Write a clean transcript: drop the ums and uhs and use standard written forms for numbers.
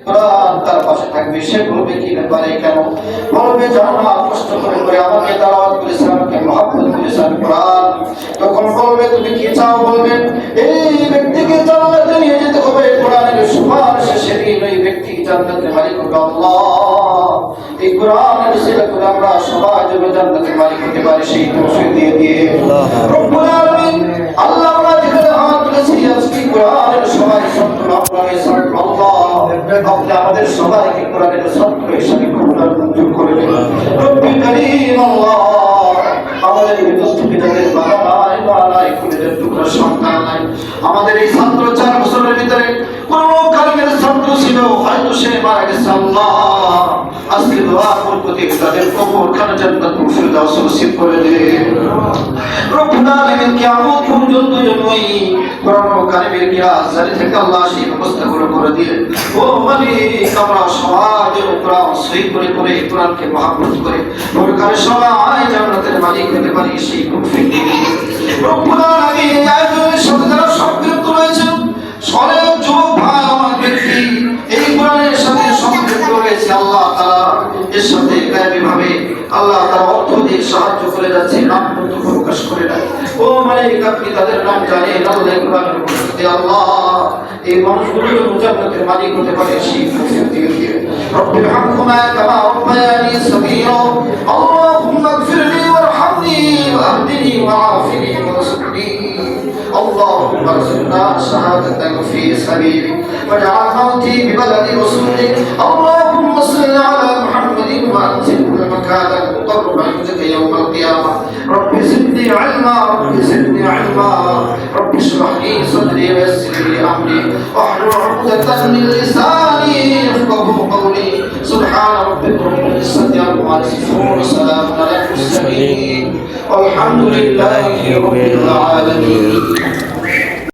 কোরআন তার পাশে থাকবে, সে বলবে কি ব্যাপারে, কেন বলবে জানো না, কষ্ট করে করে আমাকে দাওয়াত করেছে, আমাকে মহব্বত করেছে কোরআন। তখন বলবে তুমি কি চাও, বলবেন এই ব্যক্তিকে জান্নাতে নিয়ে যেতে হবে, কোরআনের সুপারিশে সেদিন ওই ব্যক্তি জান্নাতের মালিক হবে আল্লাহ। এই কোরআনের উসিলা করে আমরা সবাই যেন জান্নাতের মালিক হতে পারি, সেই তৌফিক দিয়ে দিয়ে রব্বুল আলামিন। আল্লাহ আমরা যেখানে হাত তুলেছি আজকে কোরআনের সবাই ছাত্র, আমরা এই ছাত্র, আল্লাহ আপনি আমাদের সবাইকে কোরআনের ছাত্র হিসেবে কবুল করে নিন রব্বুল কারীম। আল্লাহ আমাদের ভিতর থেকে যাদের বাবা নাই, মা নাই, খুদের টুকরা সন্তান নাই, আমাদের এই ছাত্র 4 বছরের ভিতরে কোন কারণের ছাত্র ছিল, হয়তো সে মারা গেছে, আল্লাহ আজকে দোয়া করতে তাদের কবরখানা জান্নাতুল ফিরদাউস নসিব করে দে রব্বুল আলামিন। কিয়ামত পর্যন্ত জন্যই কোরআন কারীমের কিরাত জারি থেকে আল্লাহ সেই ব্যবস্থা করে দিয়ে ও মালিক আমরা সবাই কোরআন সহি করে করে কোরআনকে মহব্বত করে পরকালে সবাই জান্নাতের মালিক হতে পারি, সেই তৌফিক দিন রব্বুল আলামিন। এই আয়োজনের সাথে যারা সম্পৃক্ত রয়েছেন সরেও যুবক ভাই আমার ব্যক্তি এই কোরআনের সাথে সম্পৃক্ত রয়েছে, আল্লাহ তাআলা এর সাথে গায়বীভাবে আল্লাহ তাআলা অর্থ দিয়ে সাহায্য করে যাচ্ছে, নাম পর্যন্ত প্রকাশ করে না। ও মালিক আপনি তাদের নাম জানেন, আল্লাহ কোরআনের মধ্যে আল্লাহ এই মানুষগুলো জান্নাতের মালিক হতে পারে, সেই তৌফিক দিয়ে রব্বির হামহুমা কামা রাব্বায়ানি সগীরা। আল্লাহুম্মা ইগফিরলি ওয়ারহামনি ওয়াহদিনি ওয়াআফিনি ওয়ারযুকনি। اللهم ارزقنا شهادة في سبيلك واجعل موتي ببلد رسولك. اللهم صل على محمد وانزل كل مكان مقرب عندك يوم القيامة. رب زدني علما، رب زدني علما، رب اشرح لي صدري ويسر لي أمري واحلل عقدة من لساني يفقهوا قولي. سبحان ربك رب العزة عما يصفون وسلام على المرسلين والحمد لله رب العالمين.